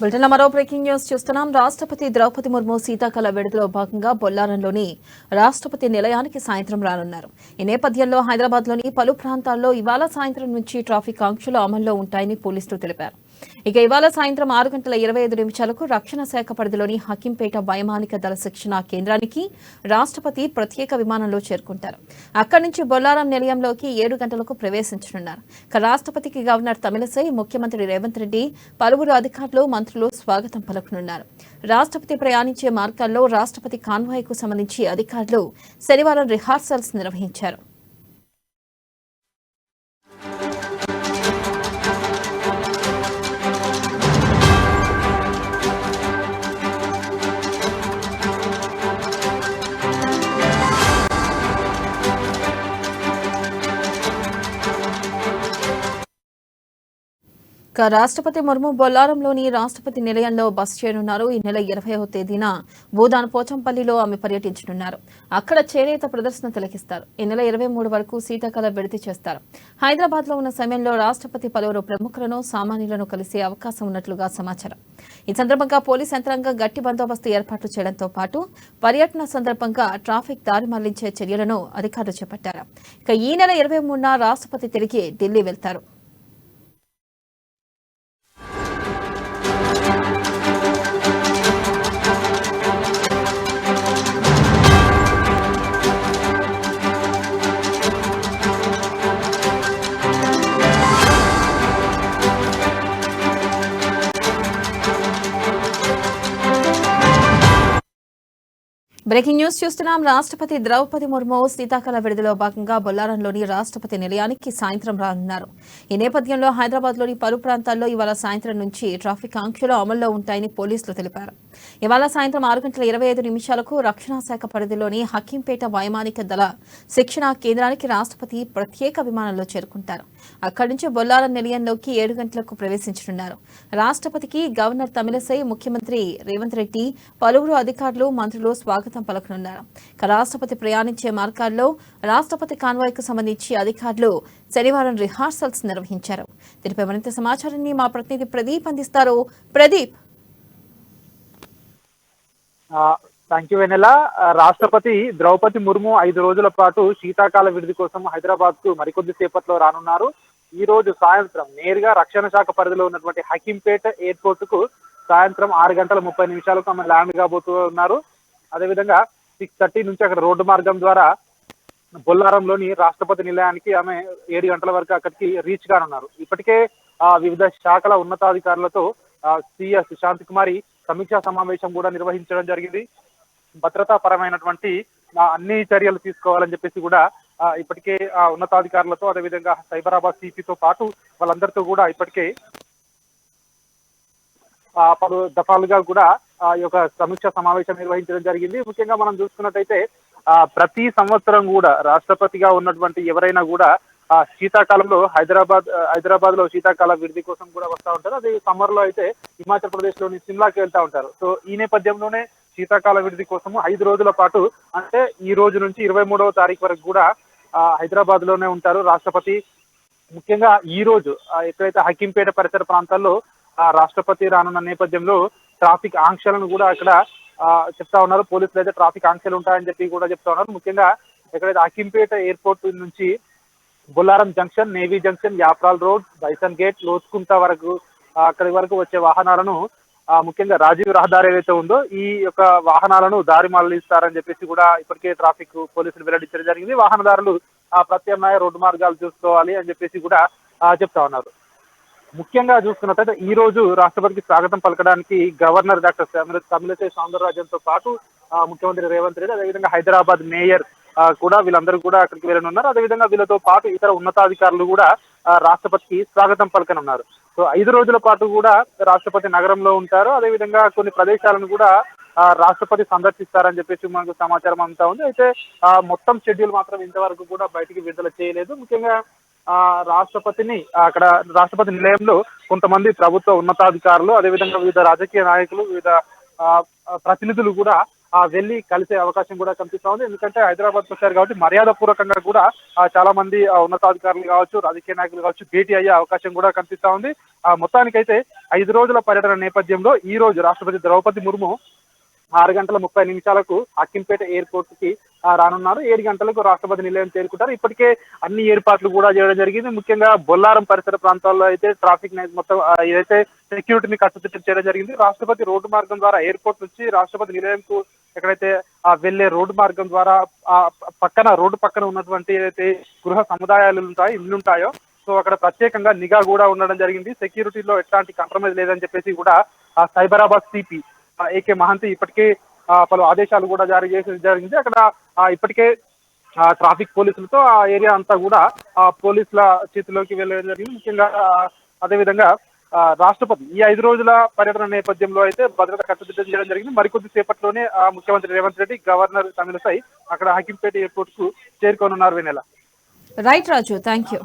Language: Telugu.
బులెటిన్లో మరో బ్రేకింగ్ న్యూస్ చూస్తున్నాం. రాష్ట్రపతి ద్రౌపది ముర్ము శీతాకాల విడుదలలో భాగంగా బొల్లారంలోని రాష్ట్రపతి నిలయానికి సాయంత్రం రానున్నారు. ఈ నేపథ్యంలో హైదరాబాద్లోని పలు ప్రాంతాల్లో ఇవాళ సాయంత్రం నుంచి ట్రాఫిక్ ఆంక్షలు అమల్లో ఉంటాయని పోలీసులు తెలిపారు. ఇక ఇవాళ సాయంత్రం 6:25 రక్షణ శాఖ పరిధిలోని హకీంపేట వైమానిక దళ శిక్షణ కేంద్రానికి రాష్ట్రపతి ప్రత్యేక విమానంలో చేరుకుంటారు. అక్కడి నుంచి బొల్లారం నిలయంలోకి 7 గంటలకు ప్రవేశించనున్నారు. రాష్ట్రపతికి గవర్నర్ తమిళసై, ముఖ్యమంత్రి రేవంత్ రెడ్డి, పలువురు అధికారులు, మంత్రులు స్వాగతం పలుకనున్నారు. రాష్ట్రపతి ప్రయాణించే మార్గాల్లో రాష్ట్రపతి కాన్వాయ్కు సంబంధించి అధికారులు శనివారం రిహార్సల్స్ నిర్వహించారు. రాష్ట్రపతి ముర్ము బొల్లారంలోని రాష్ట్రపతి నిలయంలో బస చేయనున్నారు. ఈ నెల 20వ తేదీన భూదాన్ పోచంపల్లిలో ఆమె పర్యటించనున్నారు. అక్కడ చేనేత ప్రదర్శన తిలకిస్తారు. ఈ నెల 23 వరకు శీతాకాల విడిది చేస్తారు. హైదరాబాద్ లో ఉన్న సమయంలో రాష్ట్రపతి పలువురు ప్రముఖులను, సామాన్యులను కలిసే అవకాశం ఉన్నట్లుగా సమాచారం. ఈ సందర్భంగా పోలీస్ యంత్రాంగం గట్టి బందోబస్తు ఏర్పాట్లు చేయడంతో పాటు పర్యటన సందర్భంగా ట్రాఫిక్ దారి మళ్లించే చర్యలను అధికారులు చేపట్టారు. ఇక ఈ నెల 23న రాష్ట్రపతి తిరిగి ఢిల్లీ వెళ్తారు. బ్రేకింగ్ న్యూస్ చూస్తున్నాం. రాష్ట్రపతి ద్రౌపది ముర్ము శీతాకాల విడుదలలో భాగంగా బొల్లారంలోని రాష్ట్రపతి నిలయానికి సాయంత్రం రానున్నారు. ఈ నేపథ్యంలో హైదరాబాద్లోని పలు ప్రాంతాల్లో ఇవాళ సాయంత్రం నుంచి ట్రాఫిక్ ఆంక్షలు అమల్లో ఉంటాయని పోలీసులు తెలిపారు. ఇవాళ సాయంత్రం 6:25 రక్షణ శాఖ పరిధిలోని హకీంపేట వైమానిక దళ శిక్షణ కేంద్రానికి రాష్ట్రపతి ప్రత్యేక విమానంలో చేరుకుంటారు. అక్కడి నుంచి బొల్లారం నిలయంలోకి 7 గంటలకు ప్రవేశించనున్నారు. రాష్ట్రపతికి గవర్నర్ తమిళసై, ముఖ్యమంత్రి రేవంత్ రెడ్డి, పలువురు అధికారులు, మంత్రులు స్వాగతం పలుకనున్నారు. రాష్ట్రపతి ప్రయాణించే మార్గాల్లో రాష్ట్రపతి కాన్వాయ్కు సంబంధించి అధికారులు శనివారం రిహార్సల్స్ నిర్వహించారు. దీనిపై మరింత సమాచారాన్ని మా ప్రతినిధి ప్రదీప్ అందిస్తారు. ప్రదీప్. థ్యాంక్ యూ వెనెల. రాష్ట్రపతి ద్రౌపది ముర్ము 5 రోజుల పాటు శీతాకాల విడిది కోసం హైదరాబాద్ కు మరికొద్ది సేపట్లో రానున్నారు. ఈ రోజు సాయంత్రం నేరుగా రక్షణ శాఖ పరిధిలో ఉన్నటువంటి హకీంపేట ఎయిర్పోర్ట్ కు సాయంత్రం 6:30 ఆమె ల్యాండ్ కాబోతున్నారు. అదేవిధంగా 6:30 నుంచి అక్కడ రోడ్డు మార్గం ద్వారా బొల్లారంలోని రాష్ట్రపతి నిలయానికి ఆమె 7 గంటల వరకు అక్కడికి రీచ్ కానున్నారు. ఇప్పటికే వివిధ శాఖల ఉన్నతాధికారులతో సిఎస్ శాంతికుమారి సమీక్షా సమావేశం కూడా నిర్వహించడం జరిగింది. భద్రతా పరమైనటువంటి అన్ని చర్యలు తీసుకోవాలని చెప్పేసి కూడా ఇప్పటికే ఉన్నతాధికారులతో, అదేవిధంగా సైబరాబాద్ సిపితో పాటు వాళ్ళందరితో కూడా ఇప్పటికే పలు దఫాలుగా కూడా ఈ యొక్క సమీక్ష సమావేశం నిర్వహించడం జరిగింది. ముఖ్యంగా మనం చూసుకున్నట్టయితే ప్రతి సంవత్సరం కూడా రాష్ట్రపతిగా ఉన్నటువంటి ఎవరైనా కూడా శీతాకాలంలో హైదరాబాద్ లో శీతాకాల విడిది కోసం కూడా వస్తూ ఉంటారు. అదే సమ్మర్ లో అయితే హిమాచల్ ప్రదేశ్ లోని సిమ్లాకి వెళ్తా ఉంటారు. సో ఈ నేపథ్యంలోనే శీతాకాల విడిది కోసము 5 రోజుల పాటు, అంటే ఈ రోజు నుంచి 23వ తారీఖు వరకు కూడా హైదరాబాద్ లోనే ఉంటారు రాష్ట్రపతి. ముఖ్యంగా ఈ రోజు ఎక్కడైతే హకీంపేట పరిసర ప్రాంతాల్లో రాష్ట్రపతి రానున్న నేపథ్యంలో ట్రాఫిక్ ఆంక్షలను కూడా అక్కడ చెప్తా ఉన్నారు. పోలీసులు అయితే ట్రాఫిక్ ఆంక్షలు ఉంటాయని చెప్పి కూడా చెప్తా ఉన్నారు. ముఖ్యంగా ఎక్కడైతే హకీంపేట ఎయిర్పోర్ట్ నుంచి Bollaram junction, navy junction, Yapral road, bison gate, Lothukunta వరకు అక్కడి వరకు వచ్చే వాహనాలను ముఖ్యంగా రాజీవ్ రహదారి ఏదైతే ఉందో ఈ యొక్క వాహనాలను దారి మళ్లిస్తారని చెప్పేసి కూడా ఇప్పటికే ట్రాఫిక్ పోలీసులు వెల్లడించడం జరిగింది. వాహనదారులు ప్రత్యామ్నాయ రోడ్డు మార్గాలు చూసుకోవాలి అని చెప్పేసి కూడా చెప్తా ఉన్నారు. ముఖ్యంగా చూసుకున్నట్లయితే ఈ రోజు రాష్ట్రపతికి స్వాగతం పలకడానికి గవర్నర్ డాక్టర్ తమిళసై సౌందరరాజన్తో పాటు ముఖ్యమంత్రి రేవంత్ రెడ్డి, అదేవిధంగా హైదరాబాద్ మేయర్ కూడా వీళ్ళందరూ కూడా అక్కడికి వెళ్ళనున్నారు. అదేవిధంగా వీళ్ళతో పాటు ఇతర ఉన్నతాధికారులు కూడా రాష్ట్రపతికి స్వాగతం పలకనున్నారు. సో 5 రోజుల పాటు కూడా రాష్ట్రపతి నగరంలో ఉంటారు. అదేవిధంగా కొన్ని ప్రదేశాలను కూడా రాష్ట్రపతి సందర్శిస్తారని చెప్పేసి మనకు సమాచారం అంతా ఉంది. అయితే మొత్తం షెడ్యూల్ మాత్రం ఇంతవరకు కూడా బయటికి విడుదల చేయలేదు. ముఖ్యంగా రాష్ట్రపతిని అక్కడ రాష్ట్రపతి నిలయంలో కొంతమంది ప్రభుత్వ ఉన్నతాధికారులు, అదేవిధంగా వివిధ రాజకీయ నాయకులు, వివిధ ప్రతినిధులు కూడా వెళ్ళి కలిసే అవకాశం కూడా కనిపిస్తా ఉంది. ఎందుకంటే హైదరాబాద్ వచ్చారు కాబట్టి మర్యాద పూర్వకంగా కూడా చాలా మంది ఉన్నతాధికారులు కావచ్చు, రాజకీయ నాయకులు కావచ్చు భేటీ అయ్యే అవకాశం కూడా కనిపిస్తా ఉంది. మొత్తానికైతే 5 రోజుల పర్యటన నేపథ్యంలో ఈ రోజు రాష్ట్రపతి ద్రౌపది ముర్ము 6:30 హక్కింపేట ఎయిర్పోర్ట్ కి రానున్నారు. 7 గంటలకు రాష్ట్రపతి నిలయం చేరుకుంటారు. ఇప్పటికే అన్ని ఏర్పాట్లు కూడా చేయడం జరిగింది. ముఖ్యంగా బొల్లారం పరిసర ప్రాంతాల్లో అయితే ట్రాఫిక్ మొత్తం ఏదైతే సెక్యూరిటీని కట్టుదిట్టం చేయడం జరిగింది. రాష్ట్రపతి రోడ్డు మార్గం ద్వారా ఎయిర్పోర్ట్ నుంచి రాష్ట్రపతి నిలయంకు ఎక్కడైతే వెళ్లే రోడ్డు మార్గం ద్వారా రోడ్డు పక్కన ఉన్నటువంటి ఏదైతే గృహ సముదాయాలు ఉంటాయో, ఇల్లుంటాయో సో అక్కడ ప్రత్యేకంగా నిఘా కూడా ఉండడం జరిగింది. సెక్యూరిటీలో ఎట్లాంటి కాంప్రమైజ్ లేదని చెప్పేసి కూడా సైబరాబాద్ సిపి ఏకే మహంతి ఇప్పటికే పలు ఆదేశాలు కూడా జారీ చేసి జరిగింది. అక్కడ ఇప్పటికే ట్రాఫిక్ పోలీసులతో ఆ ఏరియా అంతా కూడా పోలీసుల చేతిలోకి వెళ్ళడం జరిగింది. ముఖ్యంగా అదేవిధంగా రాష్ట్రపతి ఈ 5 రోజుల పర్యటన నేపథ్యంలో అయితే భద్రత కట్టుదిట్టం చేయడం జరిగింది. మరికొద్ది సేపట్లోనే ముఖ్యమంత్రి రేవంత్ రెడ్డి, గవర్నర్ తమిళసై అక్కడ హకీంపేట ఎయిర్పోర్ట్ కు చేరుకోనున్నారు. Vennela. Right Raju, thank you.